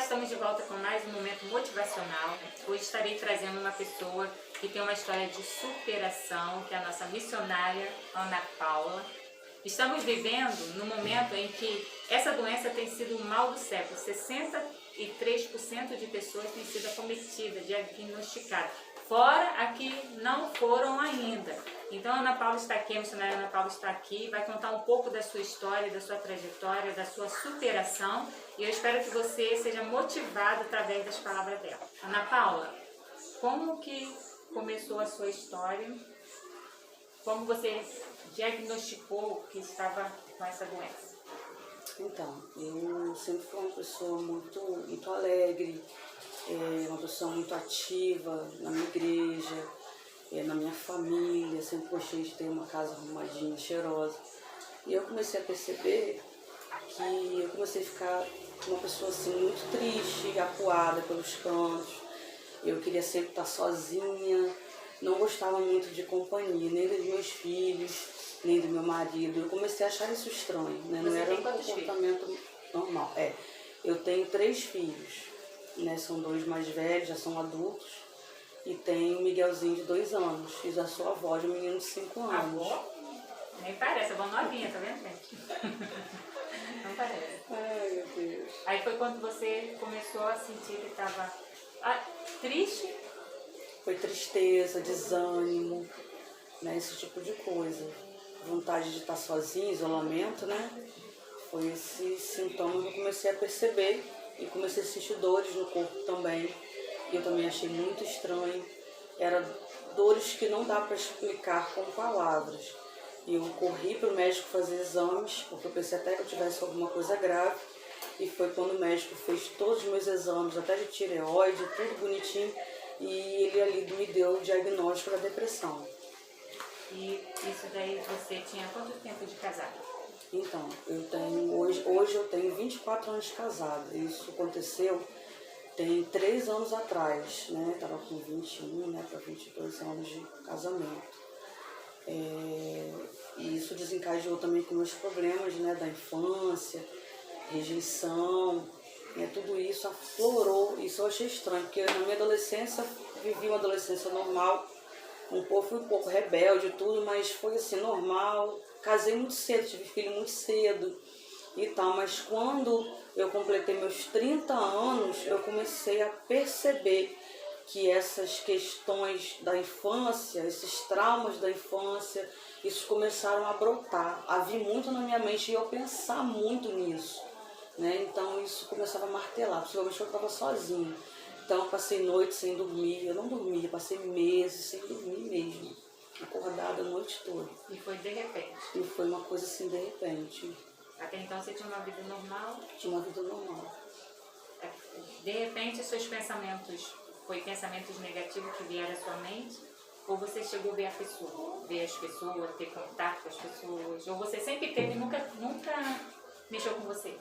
estamos de volta com mais um momento motivacional. Hoje estarei trazendo uma pessoa que tem uma história de superação, que é a nossa missionária Ana Paula. Estamos vivendo no momento em que essa doença tem sido o mal do século. 63% de pessoas têm sido acometidas, diagnosticadas, fora a que não foram ainda. Então a Ana Paula está aqui, a missionária Ana Paula está aqui, vai contar um pouco da sua história, da sua trajetória, da sua superação, e eu espero que você seja motivado através das palavras dela. Ana Paula, como que começou a sua história? Como você diagnosticou que estava com essa doença? Então, eu sempre fui uma pessoa muito alegre, uma pessoa muito ativa na minha igreja, na minha família, sempre gostei de ter uma casa arrumadinha, cheirosa. E eu comecei a perceber que eu comecei a ficar uma pessoa assim, muito triste, acuada pelos cantos. Eu queria sempre estar sozinha, não gostava muito de companhia, nem dos meus filhos, nem do meu marido. Eu comecei a achar isso estranho, né? Não era um comportamento normal. Eu tenho 3 filhos, né? São 2 mais velhos, já são adultos, e tenho o Miguelzinho de 2 anos, e já sou avó de um menino de 5 anos. Avó? Nem parece, avó novinha, tá vendo, gente? Não parece. Ai, meu Deus. Aí foi quando você começou a sentir que estava triste? Foi tristeza, desânimo, né? Esse tipo de coisa. Vontade de estar sozinha, isolamento, né? Foi esse sintoma que eu comecei a perceber e comecei a sentir dores no corpo também. E eu também achei muito estranho. Eram dores que não dá para explicar com palavras. E eu corri para o médico fazer exames, porque eu pensei até que eu tivesse alguma coisa grave. E foi quando o médico fez todos os meus exames, até de tireoide, tudo bonitinho. E ele ali me deu o diagnóstico da depressão. E isso daí você tinha quanto tempo de casado? Então, eu tenho hoje eu tenho 24 anos de casada. Isso aconteceu tem 3 anos atrás, né? Estava com 21, né, para 22 anos de casamento. E isso desencadeou também com meus problemas, né, da infância, rejeição, né, tudo isso aflorou. Isso eu achei estranho, porque na minha adolescência, vivi uma adolescência normal, fui um pouco rebelde e tudo, mas foi assim, normal. Casei muito cedo, tive filho muito cedo e tal, mas quando eu completei meus 30 anos, eu comecei a perceber que essas questões da infância, esses traumas da infância, isso começaram a brotar, a vir muito na minha mente e eu pensar muito nisso, né? Então isso começava a martelar, principalmente quando eu estava sozinha. Então eu passei noites sem dormir, eu não dormia, passei meses sem dormir mesmo, acordada a noite toda. E foi de repente? E foi uma coisa assim, de repente. Até então você tinha uma vida normal? Tinha uma vida normal. De repente seus pensamentos, foi pensamentos negativos que vieram à sua mente? Ou você chegou a ver a pessoa, ver as pessoas, ter contato com as pessoas? Ou você sempre teve e nunca mexeu com você?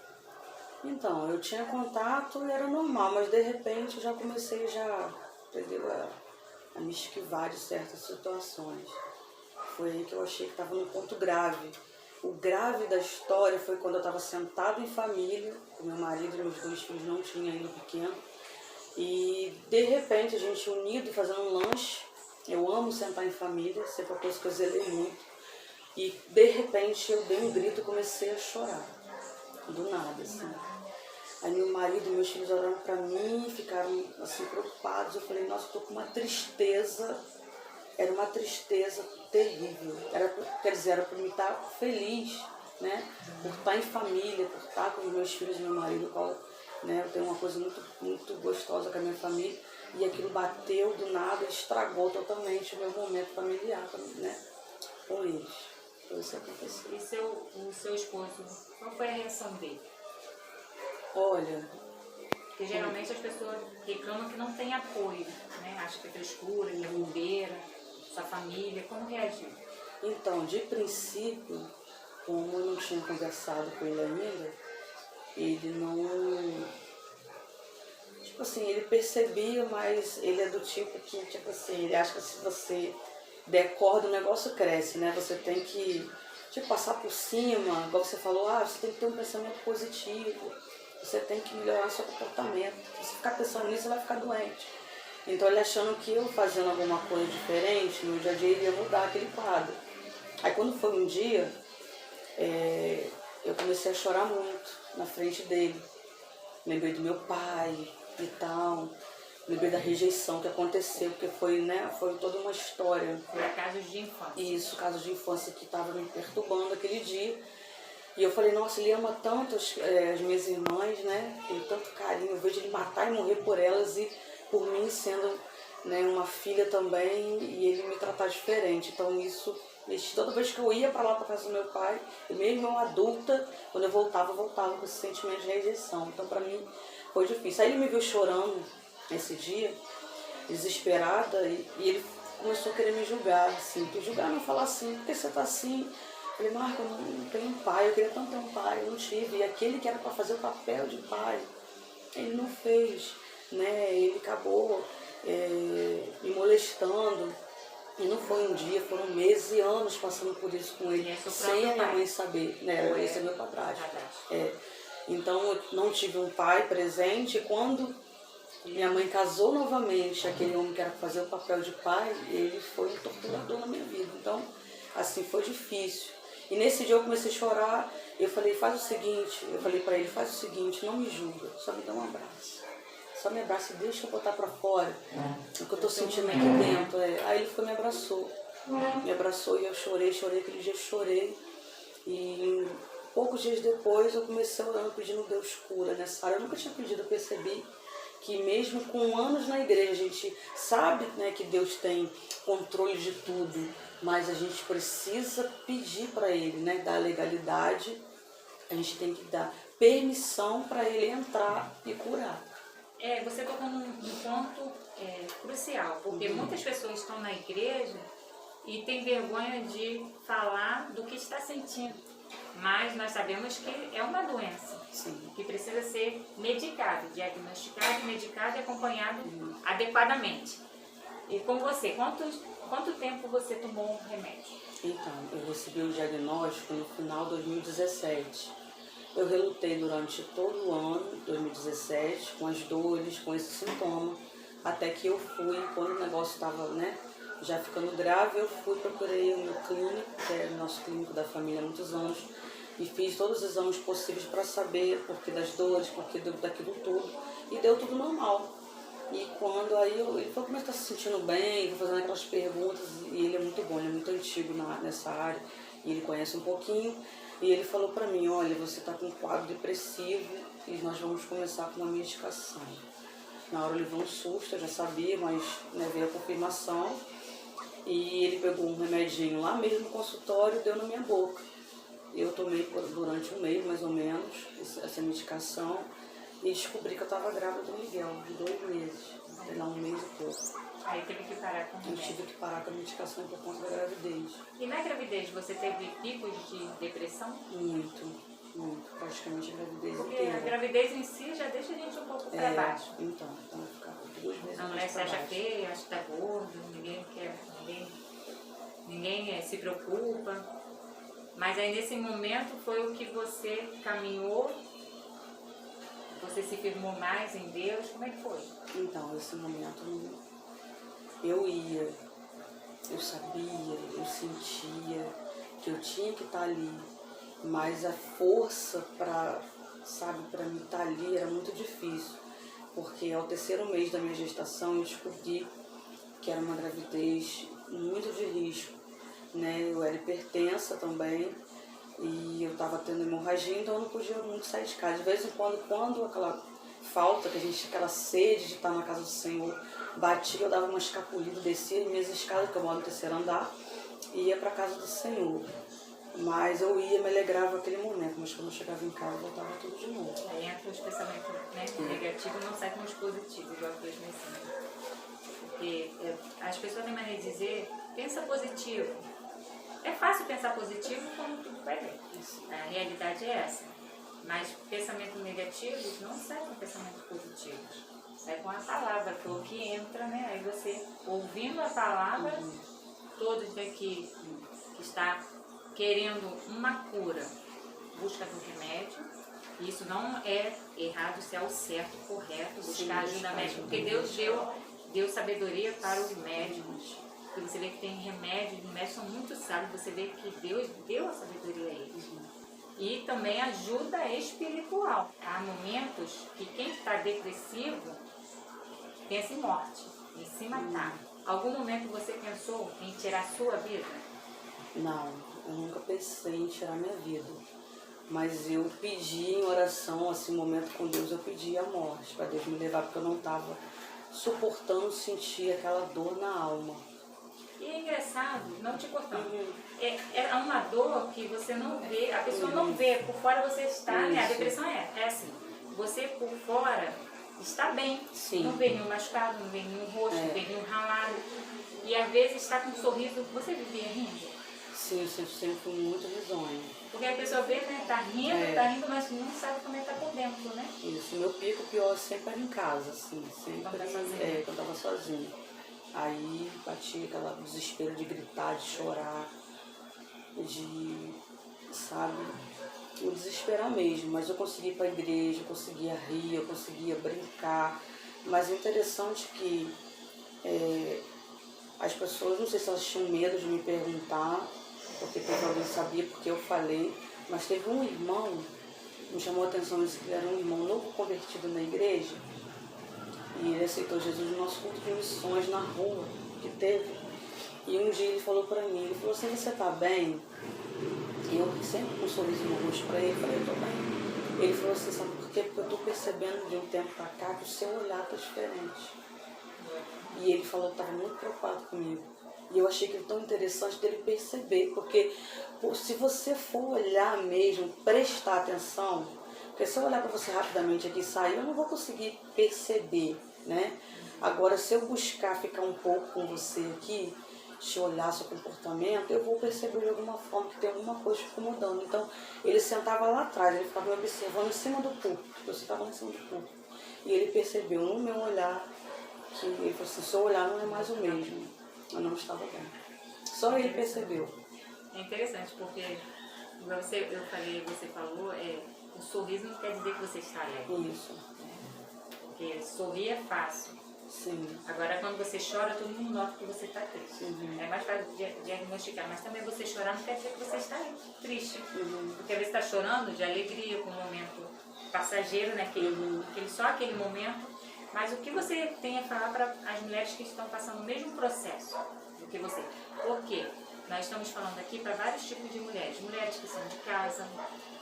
Então, eu tinha contato e era normal, mas de repente eu já comecei entendeu, a me esquivar de certas situações. Foi aí que eu achei que estava num ponto grave. O grave da história foi quando eu estava sentado em família, com meu marido e meus 2 filhos, não tinha ainda pequeno, e de repente a gente unido fazendo um lanche. Eu amo sentar em família, sempre uma coisa que eu zelei muito. E de repente eu dei um grito e comecei a chorar, do nada, assim. Aí meu marido e meus filhos olharam pra mim, ficaram assim preocupados. Eu falei, nossa, eu tô com uma tristeza. Era uma tristeza terrível. Era para mim estar feliz, né? Por estar em família, por estar com os meus filhos e meu marido, né? Eu tenho uma coisa muito gostosa com a minha família. E aquilo bateu do nada e estragou totalmente o meu momento familiar, né? Com eles. Foi isso que aconteceu. E o seu esposo, qual foi a reação dele? Olha... Porque geralmente as pessoas reclamam que não tem apoio, né? Acham que é frescura, que é bobeira, sua família. Como reagiu? Então, de princípio, como eu não tinha conversado com ele ainda, ele não... Tipo assim, ele percebia, mas ele é do tipo que, tipo assim, ele acha que se você der corda, o negócio cresce, né? Você tem que, tipo, passar por cima, igual você falou, você tem que ter um pensamento positivo, você tem que melhorar seu comportamento. Se você ficar pensando nisso, você vai ficar doente. Então ele achando que eu fazendo alguma coisa diferente, no dia a dia iria mudar aquele quadro. Aí quando foi um dia, eu comecei a chorar muito na frente dele. Lembrei do meu pai e tal. Lembrei da rejeição que aconteceu, porque foi toda uma história. Foi casos de infância. Isso, casos de infância que estava me perturbando aquele dia. E eu falei, nossa, ele ama tanto as minhas irmãs, né? Tem tanto carinho, eu vejo ele matar e morrer por elas e por mim sendo, né, uma filha também, e ele me tratar diferente. Então isso, toda vez que eu ia para lá, para casa do meu pai, eu mesmo eu adulta, quando eu voltava com esse sentimento de rejeição. Então para mim foi difícil. Aí ele me viu chorando nesse dia, desesperada, e ele começou a querer me julgar, assim, que julgar não falar assim, por que você tá assim? Eu falei, Marco, eu não tenho um pai, eu queria tanto ter um pai, eu não tive. E aquele que era para fazer o papel de pai, ele não fez, né? Ele acabou me molestando. E não foi um dia, foram meses e anos passando por isso com ele, sem a minha mãe saber, né? Esse é meu padrasto. Então eu não tive um pai presente. Quando minha mãe casou novamente, aquele homem que era para fazer o papel de pai, ele foi um torturador na minha vida. Então, assim, foi difícil. E nesse dia eu comecei a chorar, eu falei, faz o seguinte, eu falei para ele, faz o seguinte, não me julga, só me dá um abraço. Só me abraça e deixa eu botar para fora o que eu tô sentindo aqui dentro. Aí ele foi e me abraçou e eu chorei, aquele dia eu chorei. E poucos dias depois eu comecei orando, pedindo Deus cura nessa área. Eu nunca tinha pedido, eu percebi que mesmo com anos na igreja, a gente sabe, né, que Deus tem controle de tudo, mas a gente precisa pedir para Ele, né, dar legalidade, a gente tem que dar permissão para Ele entrar e curar. Você tocou num ponto crucial, porque muitas pessoas estão na igreja e têm vergonha de falar do que está sentindo. Mas nós sabemos que é uma doença. Sim. Que precisa ser medicado, diagnosticado, medicado e acompanhado adequadamente. E com você, quanto tempo você tomou o remédio? Então, eu recebi o diagnóstico no final de 2017. Eu relutei durante todo o ano, 2017, com as dores, com esse sintoma, até que eu fui, quando o negócio estava, né, já ficando grave, eu procurei o meu clínico, que é o nosso clínico da família há muitos anos, e fiz todos os exames possíveis para saber por que das dores, por que daquilo tudo, e deu tudo normal. E quando aí ele falou, como é que tá se sentindo bem, vou fazendo aquelas perguntas, e ele é muito bom, ele é muito antigo nessa área, e ele conhece um pouquinho, e ele falou para mim, olha, você está com um quadro depressivo e nós vamos começar com uma medicação. Na hora ele levou um susto, eu já sabia, mas, né, veio a confirmação, e ele pegou um remedinho lá mesmo no consultório e deu na minha boca. Eu tomei durante um mês, mais ou menos, essa medicação, e descobri que eu estava grávida do Miguel, de 2 meses, sei lá, 1 mês e pouco. Aí teve que parar com o remédio. Eu tive que parar com a medicação por conta da gravidez. E na gravidez você teve picos de depressão? Muito. Praticamente a gravidez Porque inteira. a gravidez em si já deixa a gente um pouco para baixo. Então eu ficava 2 meses. A mulher se acha feia, acha que tá gordo, ninguém quer, ninguém se preocupa. Mas aí nesse momento foi o que você caminhou, você se firmou mais em Deus, como é que foi? Então, esse momento eu sabia, eu sentia que eu tinha que estar ali, mas a força para mim estar ali era muito difícil, porque ao 3º mês da minha gestação eu descobri que era uma gravidez muito de risco, né? Eu era hipertensa também e eu estava tendo hemorragia, então eu não podia muito sair de casa. De vez em quando aquela falta, aquela sede de estar na casa do Senhor batia, eu dava uma escapulida, descia as minhas escadas, que eu moro no 3º andar, e ia para a casa do Senhor. Mas eu ia, me alegrava aquele momento, mas quando eu chegava em casa, voltava tudo de novo. Aí entra os pensamentos, né, negativos, não sai com os positivos, igual Deus me ensina. Porque as pessoas têm maneira de dizer, pensa positivo. É fácil pensar positivo quando tudo vai bem. A realidade é essa. Mas pensamentos negativos não saem com pensamentos positivos. Sai com a palavra, que é o que entra, né? Aí você, ouvindo a palavra, todos daqui que está querendo uma cura, busca do remédio. Isso não é errado, isso é o certo, correto, buscar ajuda médica, porque Deus deu sabedoria para os médicos. E você vê que tem remédios, os médicos são muito sábios, você vê que Deus deu a sabedoria a eles. E também ajuda espiritual. Há momentos que quem está depressivo pensa em morte, em se matar. Algum momento você pensou em tirar a sua vida? Não, eu nunca pensei em tirar minha vida. Mas eu pedi em oração, assim, um momento com Deus, eu pedi a morte, para Deus me levar, porque eu não estava suportando sentir aquela dor na alma. E é engraçado, não te cortando, é uma dor que você não vê, a pessoa não vê, por fora você está, né? A depressão é assim, você por fora está bem, não vê nenhum machucado, não vê nenhum rosto, não vê nenhum ralado, e às vezes está com um sorriso, você vivia rindo? Sim, eu sempre fui muito risonha. Porque a pessoa vê, né, tá rindo, mas não sabe como é que tá por dentro, né? Isso, meu pico pior sempre era em casa, assim, sempre Quando tá sozinha. quando eu tava sozinha. Aí batia aquele desespero de gritar, de chorar, de, sabe, me desesperar mesmo. Mas eu conseguia ir para a igreja, eu conseguia rir, eu conseguia brincar. Mas o interessante é que as pessoas, não sei se elas tinham medo de me perguntar, porque teve alguém que sabia porque eu falei, mas teve um irmão, me chamou a atenção isso, que ele era um irmão novo convertido na igreja, e ele aceitou Jesus no nosso culto de missões na rua que teve. E um dia ele falou pra mim, ele falou assim, você tá bem? E eu sempre com um sorriso no rosto pra ele, falei, eu tô bem. Ele falou assim, sabe por quê? Porque eu tô percebendo de um tempo pra cá que o seu olhar tá diferente. E ele falou que estava muito preocupado comigo. E eu achei que era tão interessante dele perceber, porque se você for olhar mesmo, prestar atenção, porque se eu olhar para você rapidamente aqui e sair, eu não vou conseguir perceber, né? Agora, se eu buscar ficar um pouco com você aqui, te olhar seu comportamento, eu vou perceber de alguma forma que tem alguma coisa te incomodando. Então, ele sentava lá atrás, ele ficava me observando em cima do púlpito, eu sentava em cima do púlpito. E ele percebeu no meu olhar, que ele falou assim, seu olhar não é mais o mesmo, eu não estava bem. Só ele percebeu. É interessante, porque igual você falou, o sorriso não quer dizer que você está alegre. Isso. Porque sorrir é fácil. Sim. Agora, quando você chora, todo mundo nota que você está triste. É mais fácil de diagnosticar, mas também você chorar não quer dizer que você está triste. Porque às vezes está chorando de alegria, com um momento passageiro, né? Só aquele momento. Mas o que você tem a falar para as mulheres que estão passando o mesmo processo do que você? Por quê? Nós estamos falando aqui para vários tipos de mulheres. Mulheres que são de casa,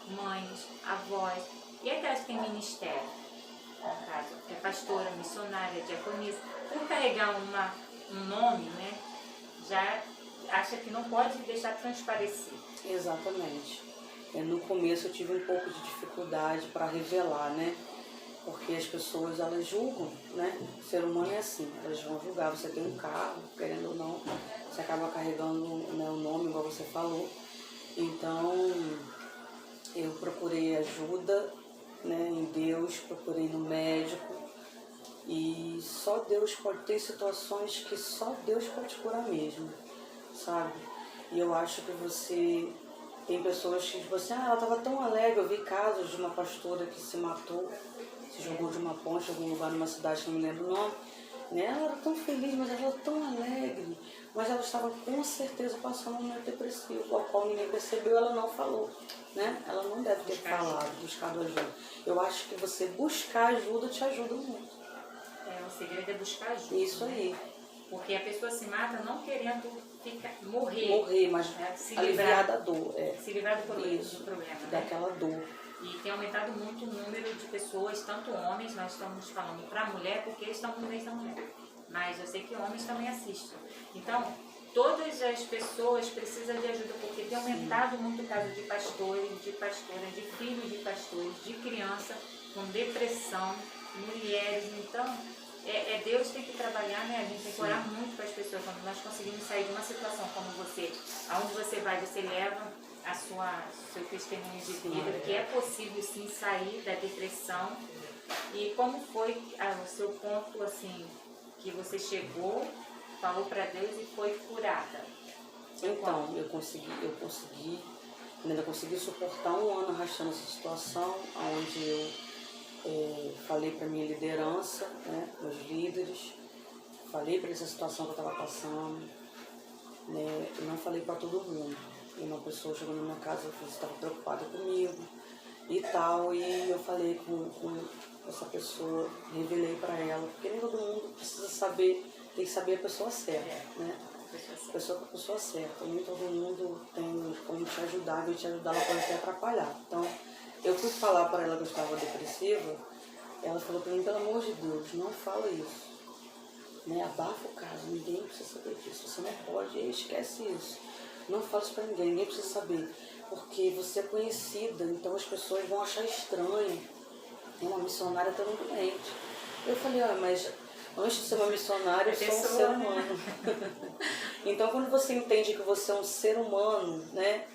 mães, avós, e aquelas que têm ministério. No caso, é pastora, missionária, diaconisa. Por carregar um nome, né, já acha que não pode deixar transparecer. Exatamente. No começo eu tive um pouco de dificuldade para revelar, né? Porque as pessoas, elas julgam, né? O ser humano é assim, elas vão julgar. Você tem um carro, querendo ou não, você acaba carregando, né, o nome, igual você falou. Então, eu procurei ajuda, né, em Deus, procurei no médico. E só Deus pode ter situações que só Deus pode curar mesmo, sabe? E eu acho que você... Tem pessoas que, tipo assim, ela estava tão alegre. Eu vi casos de uma pastora que se matou, se jogou de uma ponte em algum lugar numa cidade que não me lembro o nome. Né? Ela era tão feliz, mas ela era tão alegre. Mas ela estava com certeza passando um momento depressivo, ao qual ninguém percebeu, ela não falou. Né? Ela não deve ter buscado ajuda. Eu acho que você buscar ajuda te ajuda muito. O segredo é buscar ajuda. Isso aí. Porque a pessoa se mata não querendo morrer. Morrer, mas aliviar da dor. Se livrar do problema. Né? Daquela dor. E tem aumentado muito o número de pessoas, tanto homens, nós estamos falando para a mulher, porque estamos no mês da mulher. Mas eu sei que homens também assistem. Então, todas as pessoas precisam de ajuda, porque tem aumentado muito o caso de pastores, de pastoras, de filhos de pastores, de criança com depressão, mulheres. Então, Deus tem que trabalhar, né? A gente tem que orar muito para as pessoas. Quando nós conseguimos sair de uma situação como você, aonde você vai, você leva seu testemunho de vida, que é possível sim sair da depressão. E como foi o seu ponto, assim, que você chegou, falou para Deus e foi curada? Então, eu consegui ainda consegui suportar um ano arrastando essa situação, onde eu falei para minha liderança, né, meus líderes, falei para essa situação que eu estava passando, né, e não falei para todo mundo. E uma pessoa chegou na minha casa e estava preocupada comigo e tal, e eu falei com essa pessoa, revelei para ela, porque nem todo mundo precisa saber, tem que saber a pessoa certa, né? A pessoa certa, nem todo mundo tem como te ajudar, vai te ajudar, ela pode te atrapalhar. Então, eu fui falar para ela que eu estava depressiva, ela falou para mim, pelo amor de Deus, não fala isso. Né? Abafa o caso, ninguém precisa saber disso, você não pode, esquece isso. Não fala isso para ninguém, ninguém precisa saber. Porque você é conhecida, então as pessoas vão achar estranho. Tem uma missionária tão doente. Eu falei, mas antes de ser uma missionária, eu sou um ser humano. Então, quando você entende que você é um ser humano, né?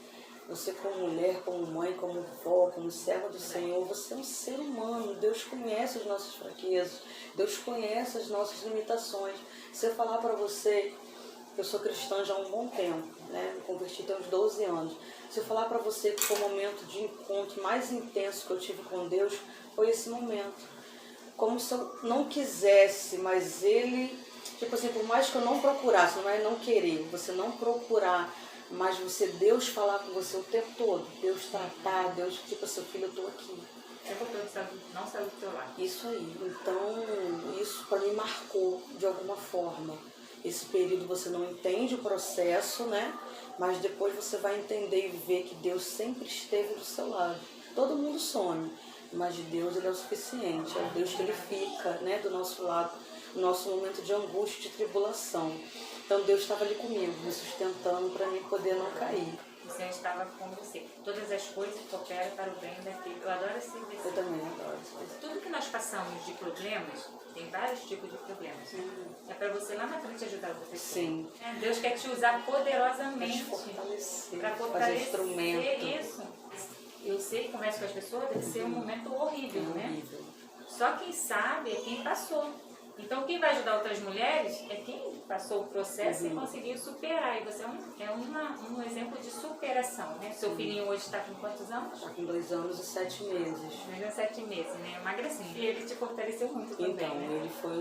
Você como mulher, como mãe, como vó, como serva do Senhor, você é um ser humano. Deus conhece as nossas fraquezas, Deus conhece as nossas limitações. Se eu falar para você, eu sou cristã já há um bom tempo, né? Me converti tem uns 12 anos. Se eu falar para você que foi o momento de encontro mais intenso que eu tive com Deus, foi esse momento. Como se eu não quisesse, mas Ele, tipo assim, por mais que eu não procurasse, não é não querer, você não procurar, mas Deus falar com você o tempo todo, Deus tratar, Deus, tipo assim, filho, eu tô aqui. Não saiu do teu lado. Isso aí. Então, isso para mim marcou de alguma forma. Esse período você não entende o processo, né? Mas depois você vai entender e ver que Deus sempre esteve do seu lado. Todo mundo some, mas de Deus Ele é o suficiente. É o Deus que Ele fica, né, do nosso lado, no nosso momento de angústia, de tribulação. Então Deus estava ali comigo, me sustentando para mim poder não cair. O Senhor estava com você. Todas as coisas cooperam para o bem daquele. Eu adoro esse versículo. Eu também adoro esse versículo. Tudo que nós passamos de problemas, tem vários tipos de problemas. É para você lá na frente ajudar outra pessoa. Sim. Deus quer te usar poderosamente para fazer instrumento. Isso. Eu sei que converso com as pessoas, deve ser um momento horrível, né? Só quem sabe é quem passou. Então, quem vai ajudar outras mulheres é quem passou o processo e conseguiu superar. E você é um exemplo de superação, né? Seu filhinho hoje está com quantos anos? Está com 2 anos e 7 meses. 2 anos e 7 meses, né? É uma gracinha. E ele te fortaleceu muito também, então, né? Ele foi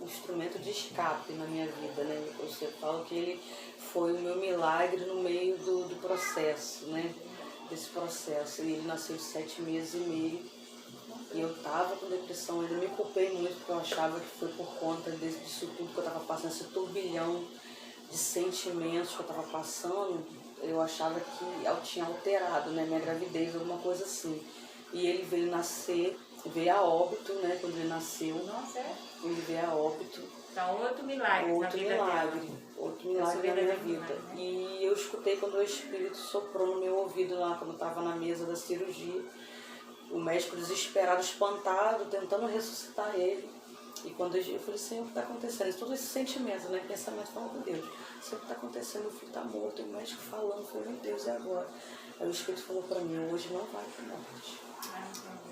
um instrumento de escape na minha vida, né? Eu falo que ele foi o meu milagre no meio do processo, né? Desse processo. E ele nasceu de 7 meses e meio. E eu estava com depressão, eu me culpei muito porque eu achava que foi por conta disso tudo que eu estava passando, esse turbilhão de sentimentos que eu estava passando, eu achava que eu tinha alterado, né, minha gravidez, alguma coisa assim. E ele veio a óbito, né, quando ele nasceu. Nossa, é? Ele veio a óbito. Então, outro milagre na vida dela. Outro milagre na minha vida. Né? E eu escutei quando o Espírito soprou no meu ouvido lá, quando eu estava na mesa da cirurgia. O médico desesperado, espantado, tentando ressuscitar ele. E quando eu falei, Senhor, o que está acontecendo? Todos esses sentimentos, né? Pensamento falando com Deus. Senhor, o que está acontecendo? Meu filho está morto. E o médico falando, eu falei, meu Deus, e agora? Aí o Espírito falou para mim, hoje não vai ter morte.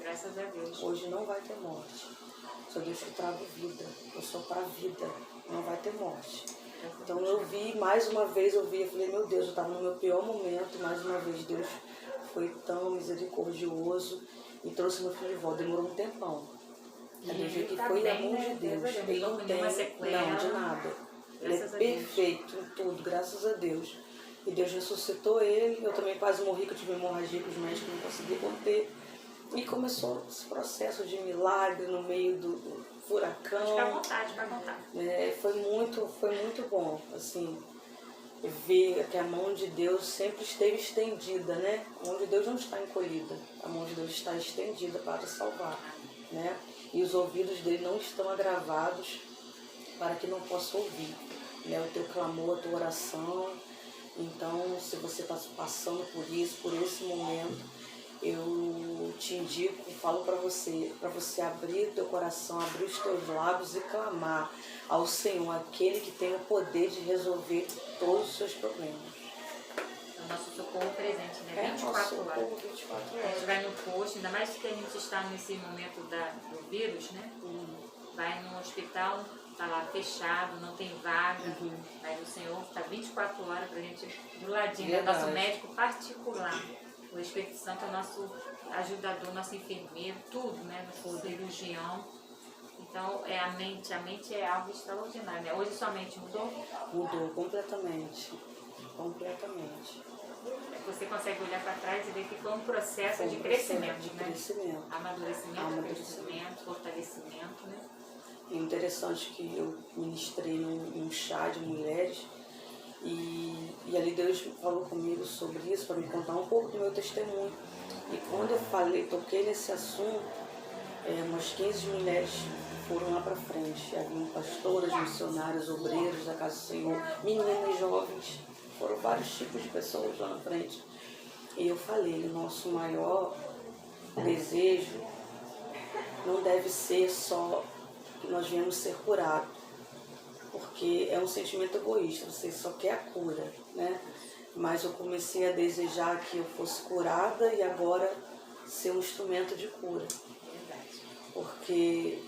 Graças a Deus. Hoje não vai ter morte. Sou Deus que trago vida. Eu sou para a vida. Não vai ter morte. Então eu vi, mais uma vez eu falei, meu Deus, eu estava no meu pior momento. Mais uma vez Deus foi tão misericordioso e trouxe meu filho de volta. Demorou um tempão. A Deus viu que foi a mão de Deus. Ele não tem não, de nada. Ele é perfeito em tudo, graças a Deus. E Deus ressuscitou ele. Eu também quase morri, que eu tive hemorragia que os médicos não conseguiam conter. E começou esse processo de milagre no meio do furacão. Fica à vontade para contar. Foi muito bom, assim, ver que a mão de Deus sempre esteve estendida, né? A mão de Deus não está encolhida, a mão de Deus está estendida para salvar, né? E os ouvidos dele não estão agravados para que não possa ouvir, né? O teu clamor, a tua oração. Então, se você está passando por isso, por esse momento, eu te indico, falo para você abrir o teu coração, abrir os teus lábios e clamar ao Senhor, aquele que tem o poder de resolver todos os seus problemas. É o nosso socorro presente, né? 24 horas. 24 horas. A gente vai no posto, ainda mais que a gente está nesse momento do vírus, né? Vai no hospital, está lá fechado, não tem vaga, mas o Senhor está 24 horas para a gente do ladinho, é nosso médico particular. O Espírito Santo é o nosso ajudador, nosso enfermeiro, tudo, né? Nosso cirurgião. Então, a mente é algo extraordinário, né? Hoje sua mente mudou? Mudou completamente. Completamente. Você consegue olhar para trás e ver que foi um processo de crescimento, né? Crescimento. Amadurecimento, crescimento, fortalecimento, né? É interessante que eu ministrei num chá de mulheres e ali Deus falou comigo sobre isso, para me contar um pouco do meu testemunho. E quando eu toquei nesse assunto, umas 15 mulheres foram lá para frente. Haviam pastoras, missionárias, obreiros da Casa do Senhor, meninas jovens, foram vários tipos de pessoas lá na frente. E eu falei, o nosso maior desejo não deve ser só que nós viemos ser curados, porque é um sentimento egoísta, você só quer a cura, né? Mas eu comecei a desejar que eu fosse curada e agora ser um instrumento de cura. Porque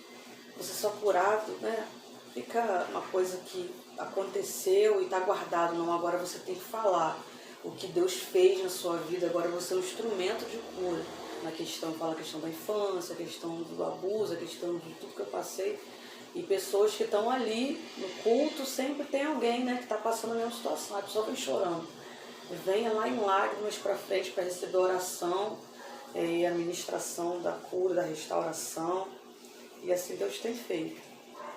você só curado, né? Fica uma coisa que aconteceu e está guardado. Não, agora você tem que falar o que Deus fez na sua vida. Agora você é um instrumento de cura. Na questão, fala a questão da infância, a questão do abuso, a questão de tudo que eu passei. E pessoas que estão ali no culto, sempre tem alguém, né, que está passando a mesma situação. A pessoa vem chorando. Venha lá em lágrimas para frente para receber a oração e a ministração da cura, da restauração. E assim Deus tem feito.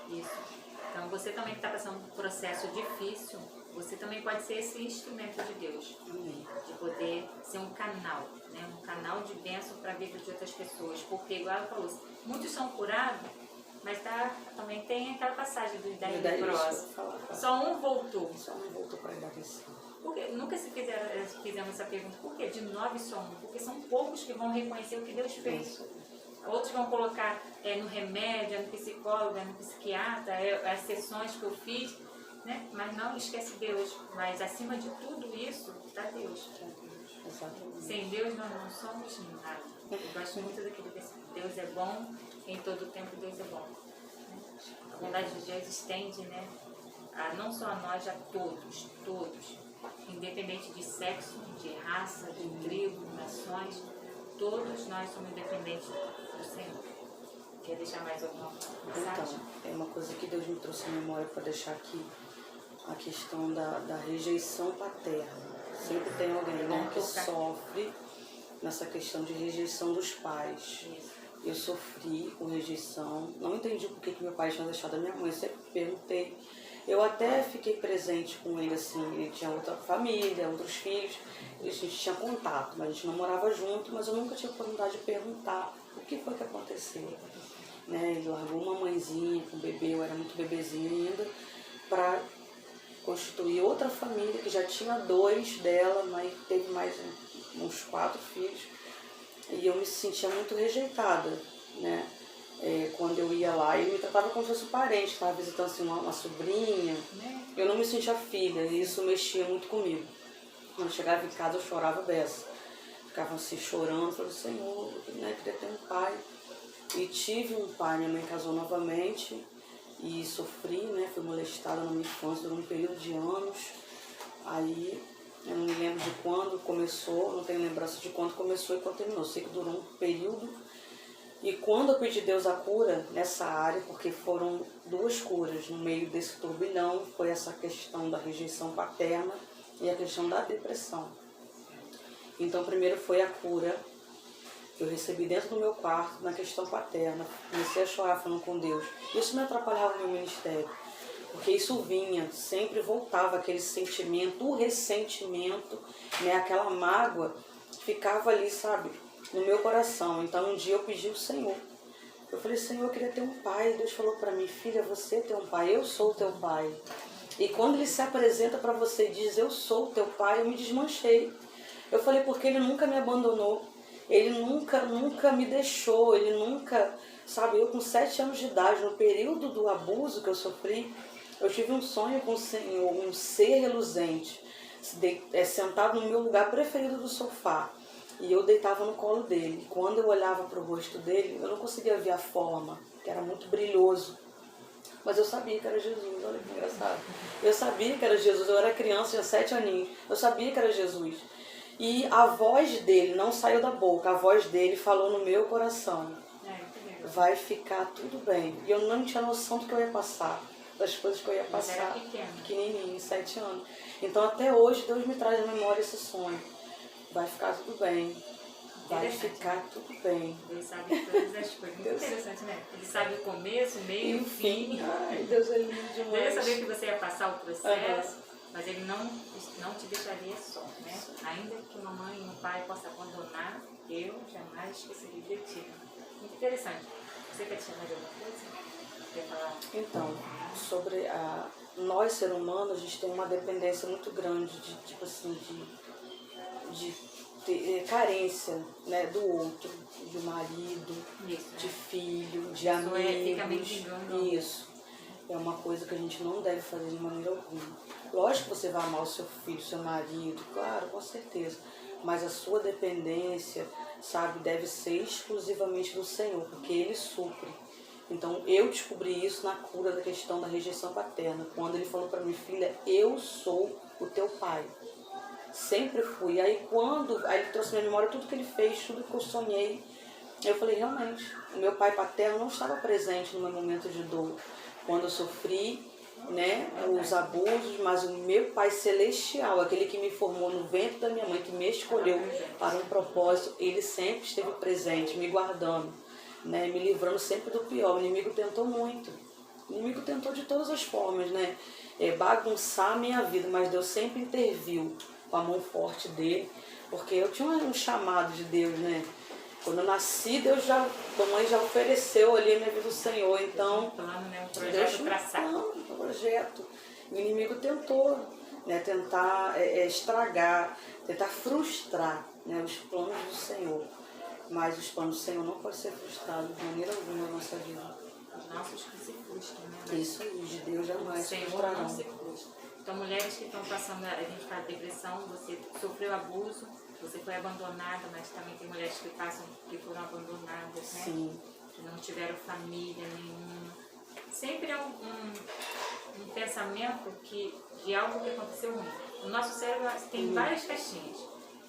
Isso. Então você também que está passando por um processo difícil, você também pode ser esse instrumento de Deus. Amém. De poder ser um canal, né? Um canal de bênção para a vida de outras pessoas. Porque, igual ela falou, muitos são curados, mas também tem aquela passagem do Idade próximo. Só um voltou. Só um voltou para emagrecer. Porque nunca se fizemos essa pergunta, por que de 9 só um? Porque são poucos que vão reconhecer o que Deus fez. Outros vão colocar no remédio, no psicólogo, no psiquiatra, as sessões que eu fiz, né? Mas não esquece Deus. Mas acima de tudo isso, está Deus. Exatamente. Sem Deus nós não somos nada. Eu gosto muito daquilo que Deus é bom, em todo tempo Deus é bom. A bondade de Deus estende, né? Não só a nós, a todos, independente de sexo, de raça, de tribo, nações, todos nós somos independentes do Senhor. Quer deixar mais alguma mensagem? Então, é uma coisa que Deus me trouxe à memória para deixar aqui, a questão da rejeição paterna. Sempre tem alguém, né, que sofre nessa questão de rejeição dos pais. Eu sofri com rejeição, não entendi por que meu pai tinha deixado a minha mãe, sempre perguntei. Eu até fiquei presente com ele, assim, ele tinha outra família, outros filhos, a gente tinha contato, mas a gente não morava junto, mas eu nunca tive a oportunidade de perguntar o que foi que aconteceu. Né? Ele largou uma mãezinha com o bebê, eu era muito bebezinho ainda, para constituir outra família, que já tinha 2 dela, mas teve mais uns 4 filhos, e eu me sentia muito rejeitada, né? Quando eu ia lá, ele me tratava como se fosse parente, estava visitando assim, uma sobrinha, eu não me sentia filha, e isso mexia muito comigo. Quando eu chegava em casa eu chorava dessa, ficava assim chorando, falei, Senhor, né, queria ter um pai. E tive um pai, minha mãe casou novamente e sofri, né, fui molestada na minha infância durante um período de anos. Aí eu não me lembro de quando começou, não tenho lembrança de quando começou e quando terminou, sei que durou um período. E quando eu pedi a Deus a cura nessa área, porque foram 2 curas no meio desse turbilhão, foi essa questão da rejeição paterna e a questão da depressão. Então primeiro foi a cura que eu recebi dentro do meu quarto, na questão paterna. Comecei a chorar falando com Deus. Isso me atrapalhava no meu ministério, porque isso vinha, sempre voltava aquele sentimento, o ressentimento, né, aquela mágoa, ficava ali, sabe, no meu coração. Então um dia eu pedi ao Senhor. Eu falei, Senhor, eu queria ter um pai. Deus falou para mim, filha, você tem um pai, eu sou o teu pai. E quando ele se apresenta para você e diz, eu sou o teu pai, eu me desmanchei. Eu falei, porque ele nunca me abandonou. Ele nunca me deixou, ele nunca, sabe, eu com 7 anos de idade, no período do abuso que eu sofri, eu tive um sonho com o Senhor, um ser reluzente, sentado no meu lugar preferido do sofá, e eu deitava no colo dele. E quando eu olhava para o rosto dele, eu não conseguia ver a forma, que era muito brilhoso, Mas eu sabia que era Jesus, olha que engraçado. Eu sabia que era Jesus, eu era criança, tinha 7 aninhos. Eu sabia que era Jesus. E a voz dele não saiu da boca, a voz dele falou no meu coração. Vai ficar tudo bem. E eu não tinha noção do que eu ia passar, das coisas que eu ia passar. Pequenininho, 7 anos. Então até hoje Deus me traz à memória esse sonho. Vai ficar tudo bem. Vai ficar tudo bem. Deus sabe todas as coisas. Muito interessante, né? Ele sabe o começo, o meio e o fim. Ai, Deus é lindo demais. Deus sabia que você ia passar o processo, mas Ele não te deixaria só, né? Ainda que uma mãe e um pai possam abandonar, eu jamais esqueceria de ti. Muito interessante. Você quer te chamar de alguma coisa? Quer falar? Então, sobre nós, seres humanos, a gente tem uma dependência muito grande de, tipo assim, de carência, né, do outro, de marido, Isso, de filho, de Isso amigos. fica mendigando. Isso. É uma coisa que a gente não deve fazer de maneira alguma. Lógico que você vai amar o seu filho, seu marido, claro, com certeza. Mas a sua dependência, sabe, deve ser exclusivamente do Senhor, porque Ele supre. Então, eu descobri isso na cura da questão da rejeição paterna. Quando Ele falou para mim, filha, eu sou o teu pai. Sempre fui. Aí ele trouxe na minha memória tudo que ele fez, tudo que eu sonhei. Eu falei, realmente, o meu pai paterno não estava presente no meu momento de dor. Quando eu sofri, né, os abusos, mas o meu pai celestial, aquele que me formou no ventre da minha mãe, que me escolheu para um propósito, ele sempre esteve presente, me guardando, né, me livrando sempre do pior. O inimigo tentou muito. O inimigo tentou de todas as formas, né, bagunçar a minha vida, mas Deus sempre interviu com a mão forte dele, porque eu tinha um chamado de Deus, né? Quando eu nasci, a mãe já ofereceu ali a minha vida ao Senhor, então... Um projeto traçado. Um projeto. O inimigo tentou, né, tentar estragar, tentar frustrar, né, os planos do Senhor. Mas os planos do Senhor não podem ser frustrados de maneira alguma na nossa vida. Os nossos que se frustram, né? Isso aí, de Deus jamais se Senhor frustrarão. não se frustra. Então, mulheres que estão passando, a gente fala depressão, você sofreu abuso, você foi abandonada, mas também tem mulheres que passam, que foram abandonadas, né? Sim. Que não tiveram família nenhuma. Sempre é um pensamento de algo que aconteceu ruim. O nosso cérebro tem várias caixinhas.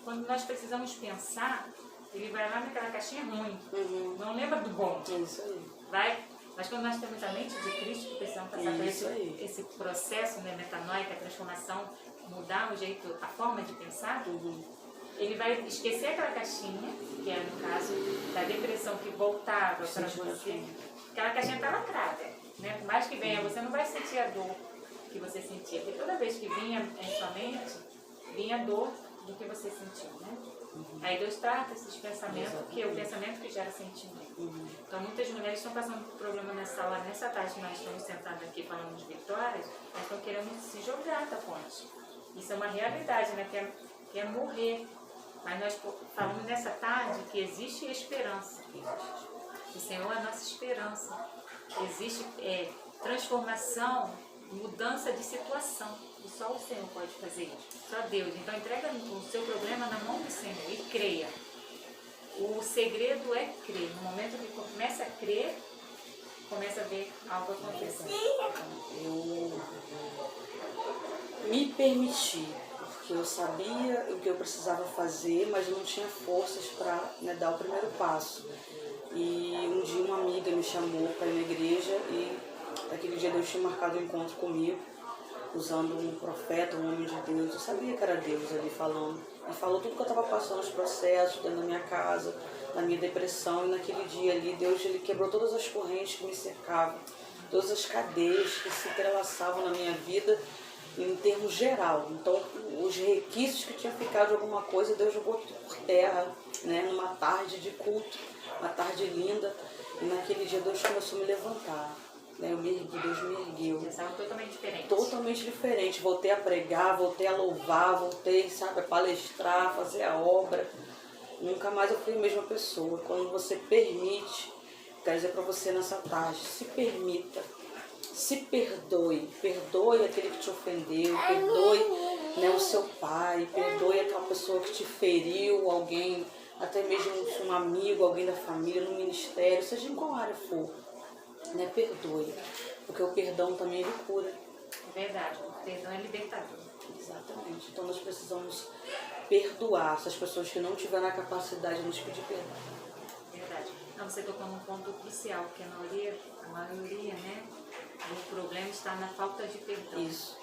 Quando nós precisamos pensar, ele vai lá naquela caixinha ruim. Não lembra do bom. Isso aí. Mas quando nós temos a mente de Cristo, precisamos passar por esse processo, né, metanoica, a transformação, mudar o jeito, a forma de pensar, ele vai esquecer aquela caixinha, que é no caso da depressão que voltava para você. Aquela caixinha está lacrada, né? Por mais que venha, você não vai sentir a dor que você sentia, porque toda vez que vinha em sua mente, vinha a dor do que você sentiu, né? Aí Deus trata esses pensamentos, que é o pensamento que gera sentimento. Então muitas mulheres estão passando por problema nessa hora, nessa tarde que nós estamos sentados aqui falando de vitórias, elas estão querendo se jogar da ponte. Isso é uma realidade, né? Que é morrer. Mas nós falamos nessa tarde que existe esperança. O Senhor é a nossa esperança. Existe transformação, mudança de situação. E só o Senhor pode fazer isso. Só Deus. Então entrega o seu problema na mão do Senhor e creia. O segredo é crer. No momento que começa a crer, começa a ver algo acontecer. Eu me permiti, porque eu sabia o que eu precisava fazer, mas eu não tinha forças para, né, dar o primeiro passo. E um dia uma amiga me chamou para ir na igreja e naquele dia Deus tinha marcado um encontro comigo, usando um profeta, um homem de Deus. Eu sabia que era Deus ali falando. E falou tudo que eu estava passando, os processos dentro da minha casa, na minha depressão. E naquele dia ali, Deus ele quebrou todas as correntes que me cercavam, todas as cadeias que se entrelaçavam na minha vida em termos geral. Então, os requisitos que tinham ficado de alguma coisa, Deus jogou por terra, né, numa tarde de culto, uma tarde linda. E naquele dia Deus começou a me levantar. Eu me ergui, Deus me ergueu. Você estava totalmente diferente. Totalmente diferente. Voltei a pregar, voltei a louvar, voltei, sabe, a palestrar, fazer a obra. Nunca mais eu fui a mesma pessoa. Quando você permite, quero dizer para você nessa tarde, se permita, se perdoe. Perdoe aquele que te ofendeu, perdoe, né, o seu pai, perdoe aquela pessoa que te feriu, alguém, até mesmo um amigo, alguém da família, no ministério, seja em qual área for. Né, perdoe. porque o perdão também ele cura. É verdade, o perdão é libertador. Exatamente. Então nós precisamos perdoar essas pessoas que não tiveram a capacidade de nos pedir perdão. Verdade. Não, você tocou num ponto crucial, porque a maioria, né, o problema está na falta de perdão. Isso.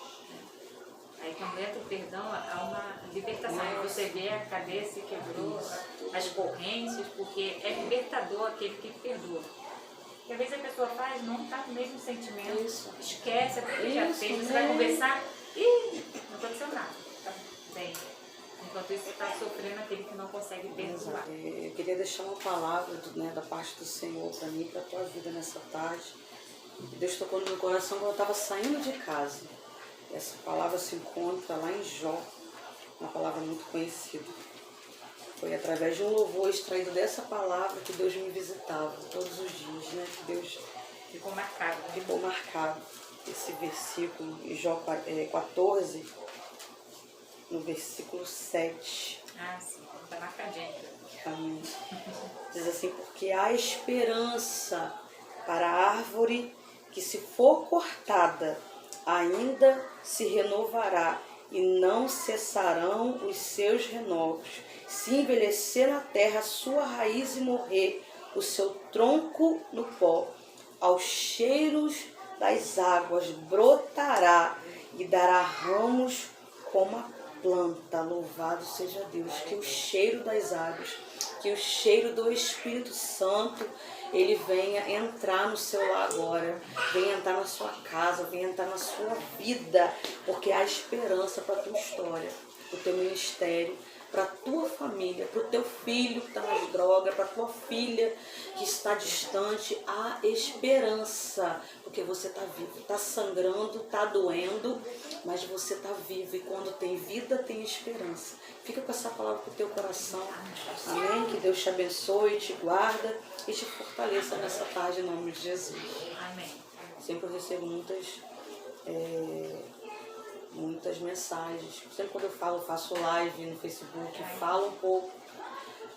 Aí quando entra o perdão, há uma libertação. Aí você vê a cadeia se quebrou, as correntes, porque é libertador aquele que perdoa. Porque às vezes a pessoa faz, não está no mesmo sentimento, esquece, até que já fez, você vai conversar e não aconteceu nada. Tá bem. Enquanto isso, você está sofrendo aquele que não consegue perdoar. Eu queria deixar uma palavra da parte do Senhor para mim, para a tua vida nessa tarde. Deus tocou no meu coração quando eu estava saindo de casa. Essa palavra se encontra lá em Jó, uma palavra muito conhecida. Foi através de um louvor extraído dessa palavra que Deus me visitava todos os dias, né? Que Deus ficou marcado. Ficou marcado. Esse versículo, em Jó 14, no versículo 7. Ah, sim, está marcadinho. Amém. Diz assim, porque há esperança para a árvore que, se for cortada, ainda se renovará e não cessarão os seus renovos. Se envelhecer na terra a sua raiz e morrer o seu tronco no pó, aos cheiros das águas brotará e dará ramos como a planta. Louvado seja Deus. Que o cheiro das águas, que o cheiro do Espírito Santo, ele venha entrar no seu lar agora, venha entrar na sua casa, venha entrar na sua vida, porque há esperança para a tua história, para o teu ministério, para a tua família, para o teu filho que está nas drogas, para a tua filha que está distante. Há esperança, porque você está vivo, está sangrando, está doendo, mas você está vivo, e quando tem vida, tem esperança. Fica com essa palavra para o teu coração. Amém? Que Deus te abençoe, te guarda e te fortaleça nessa tarde, em nome de Jesus. Amém. Sempre eu recebo muitas mensagens. Sempre quando eu faço live no Facebook, falo um pouco.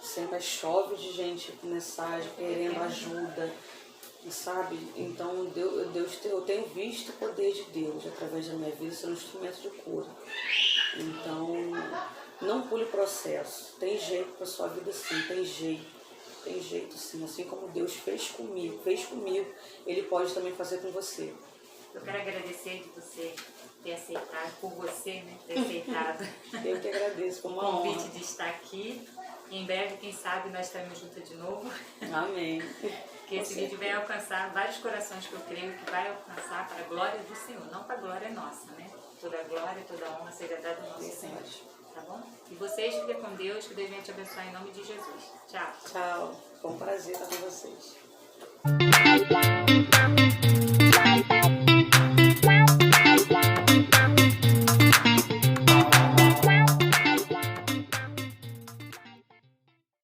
Sempre chove de gente com mensagem, querendo ajuda, sabe? Então eu tenho visto o poder de Deus através da minha vida, ser um instrumento de cura. Então, não pule o processo. Tem jeito para sua vida, sim, tem jeito sim. Assim como Deus fez comigo, Ele pode também fazer com você. Eu quero agradecer de você ter aceitado, por você, né, ter aceitado Eu que agradeço, foi o uma convite honra. de estar aqui. Em breve, quem sabe, nós estaremos juntos de novo. Amém. Que esse vídeo vai alcançar vários corações, que eu creio que vai alcançar para a glória do Senhor, não para a glória nossa, né? Toda a glória, toda a honra seja dada ao nosso Senhor. Tá bom? E vocês, fiquem com Deus, que Deus venha te abençoar em nome de Jesus. Tchau. Tchau. Foi um prazer estar com vocês.